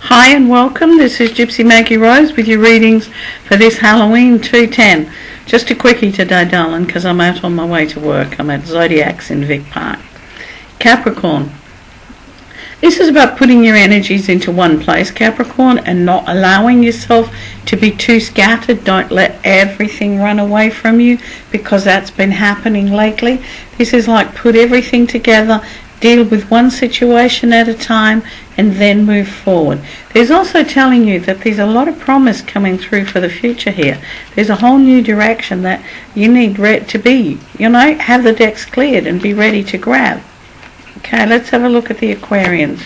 Hi and welcome. This is Gypsy Maggie Rose with your readings for this Halloween 210. Just a quickie today, darling, because I'm out on my way to work. I'm at Zodiax in Vic Park. Capricorn. This is about putting your energies into one place, Capricorn, and not allowing yourself to be too scattered. Don't let everything run away from you, because that's been happening lately. This is like put everything together, deal with one situation at a time, and then move forward. There's also telling you that there's a lot of promise coming through for the future here. There's a whole new direction that you need to be, have the decks cleared and be ready to grab. Okay, let's have a look at the Aquarians.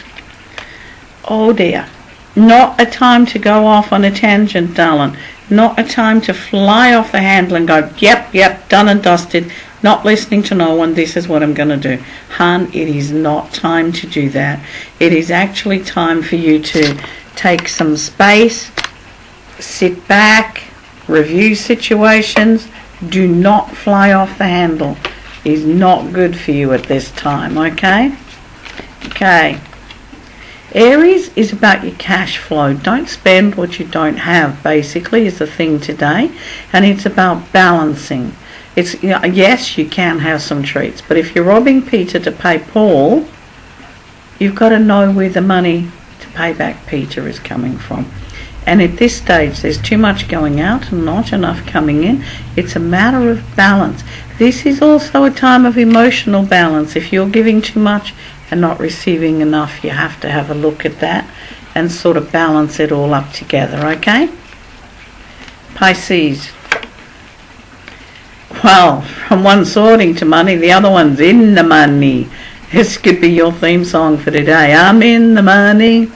Oh dear. Not a time to go off on a tangent, darling. Not a time to fly off the handle and go, yep, done and dusted. Not listening to no one, this is what I'm going to do. Hun, it is not time to do that. It is actually time for you to take some space, sit back, review situations. Do not fly off the handle. It is not good for you at this time, okay? Okay. Aries is about your cash flow. Don't spend what you don't have, basically, is the thing today. And it's about balancing. It's, yes, you can have some treats, but if you're robbing Peter to pay Paul, you've got to know where the money to pay back Peter is coming from. And at this stage, there's too much going out and not enough coming in. It's a matter of balance. This is also a time of emotional balance. If you're giving too much and not receiving enough, you have to have a look at that and sort of balance it all up together, okay? Pisces. Well, from one sorting to money, the other one's in the money. This could be your theme song for today. I'm in the money.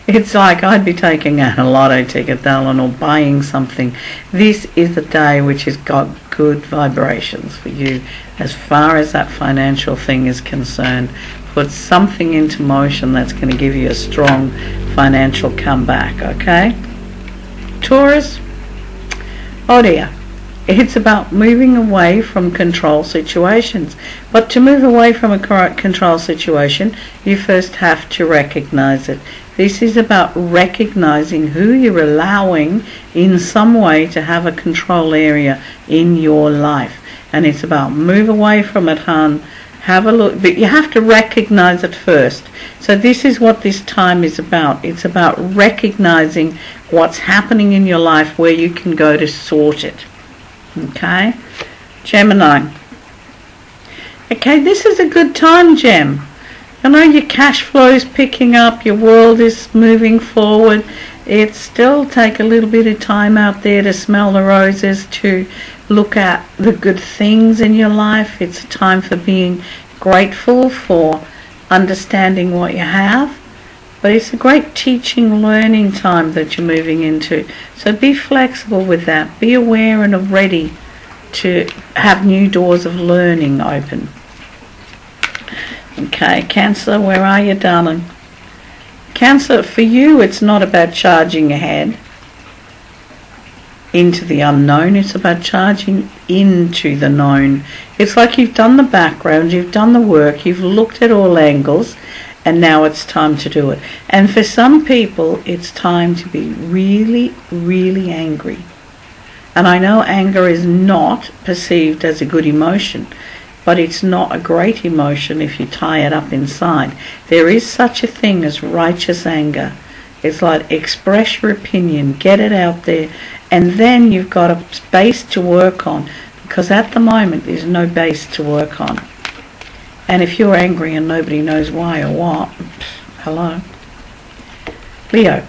It's like I'd be taking out a lotto ticket, darling, or buying something. This is the day which has got good vibrations for you as far as that financial thing is concerned. Put something into motion that's going to give you a strong financial comeback, okay? Taurus. Oh dear. It's about moving away from control situations. But to move away from a control situation, you first have to recognize it. This is about recognizing who you're allowing in some way to have a control area in your life. And it's about move away from it, hon. Have a look, but you have to recognize it first. So this is what this time is about. It's about recognizing what's happening in your life where you can go to sort it. Okay, Gemini. Okay, this is a good time, Gem. Your cash flow is picking up, your world is moving forward. It still take a little bit of time out there to smell the roses, to look at the good things in your life. It's a time for being grateful, for understanding what you have. But it's a great teaching, learning time that you're moving into. So be flexible with that. Be aware and ready to have new doors of learning open. Okay, Cancer, where are you, darling? Cancer, for you, it's not about charging ahead into the unknown. It's about charging into the known. It's like you've done the background, you've done the work, you've looked at all angles, and now it's time to do it. And for some people, it's time to be really, really angry. And I know anger is not perceived as a good emotion, but it's not a great emotion if you tie it up inside. There is such a thing as righteous anger. It's like express your opinion, get it out there, and then you've got a base to work on, because at the moment there's no base to work on. And if you're angry and nobody knows why or what, hello. Leo.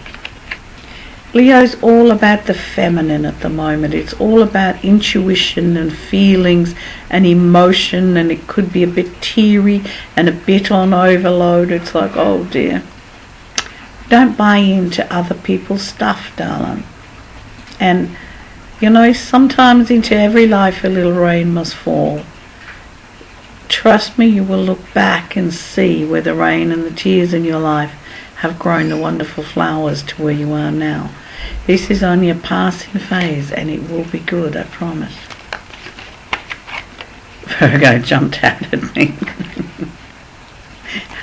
Leo's all about the feminine at the moment. It's all about intuition and feelings and emotion, and it could be a bit teary and a bit on overload. It's like, oh dear. Don't buy into other people's stuff, darling. And, sometimes into every life a little rain must fall. Trust me, you will look back and see where the rain and the tears in your life have grown the wonderful flowers to where you are now. This is only a passing phase, and it will be good, I promise. Virgo jumped out at me.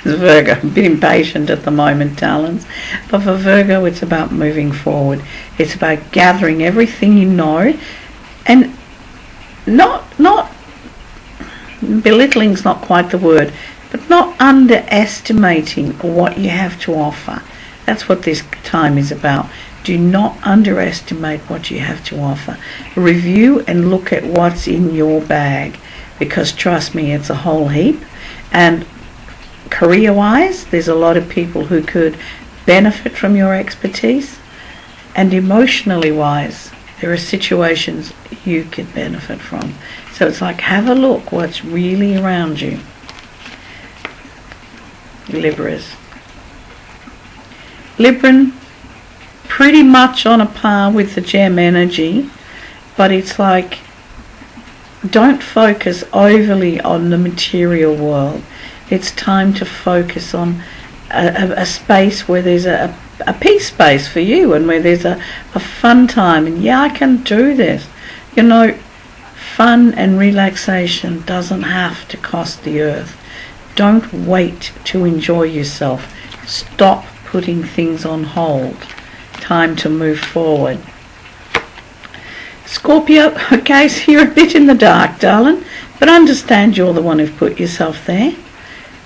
It's Virgo, a bit impatient at the moment, darlings. But for Virgo, it's about moving forward. It's about gathering everything you know, and not belittling's not quite the word, but not underestimating what you have to offer. That's what this time is about. Do not underestimate what you have to offer. Review and look at what's in your bag, because trust me, it's a whole heap. And career-wise, there's a lot of people who could benefit from your expertise. And emotionally-wise, there are situations you could benefit from. So it's like, have a look what's really around you. Libras. Libran, pretty much on a par with the gem energy, but it's like, don't focus overly on the material world. It's time to focus on a space where there's a peace space for you, and where there's a fun time, and yeah, I can do this. You know, fun and relaxation doesn't have to cost the earth. Don't wait to enjoy yourself. Stop putting things on hold. Time to move forward. Scorpio, okay, so you're a bit in the dark, darling, but understand you're the one who've put yourself there.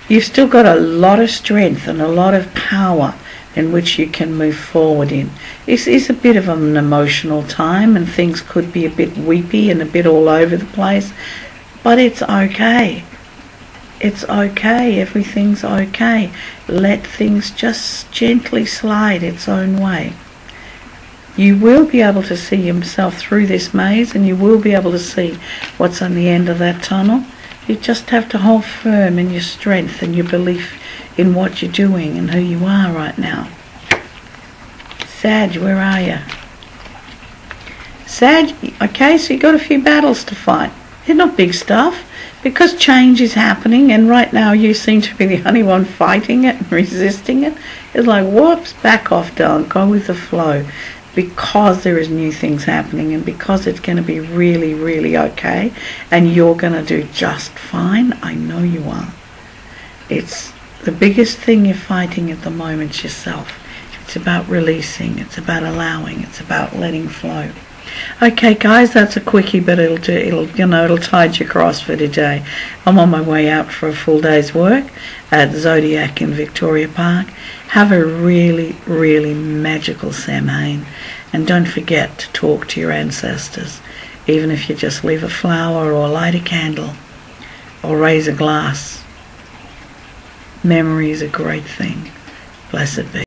You've still got a lot of strength and a lot of power in which you can move forward in. This is a bit of an emotional time, and things could be a bit weepy and a bit all over the place, but it's okay. It's okay. Everything's okay. Let things just gently slide its own way. You will be able to see yourself through this maze, and you will be able to see what's on the end of that tunnel. You just have to hold firm in your strength and your belief in what you're doing and who you are right now. Sag, where are you? Sag, okay, so you got a few battles to fight. They're not big stuff, because change is happening, and right now you seem to be the only one fighting it and resisting it. It's like, whoops, back off, darling, go with the flow. Because there is new things happening, and because it's going to be really, really okay, and you're going to do just fine. I know you are. It's the biggest thing you're fighting at the moment, yourself. It's about releasing, it's about allowing, it's about letting flow. Okay, guys, that's a quickie, but it'll tide you across for today. I'm on my way out for a full day's work at Zodiac in Victoria Park. Have a really, really magical Samhain, and don't forget to talk to your ancestors, even if you just leave a flower or light a candle or raise a glass. Memory is a great thing. Blessed be.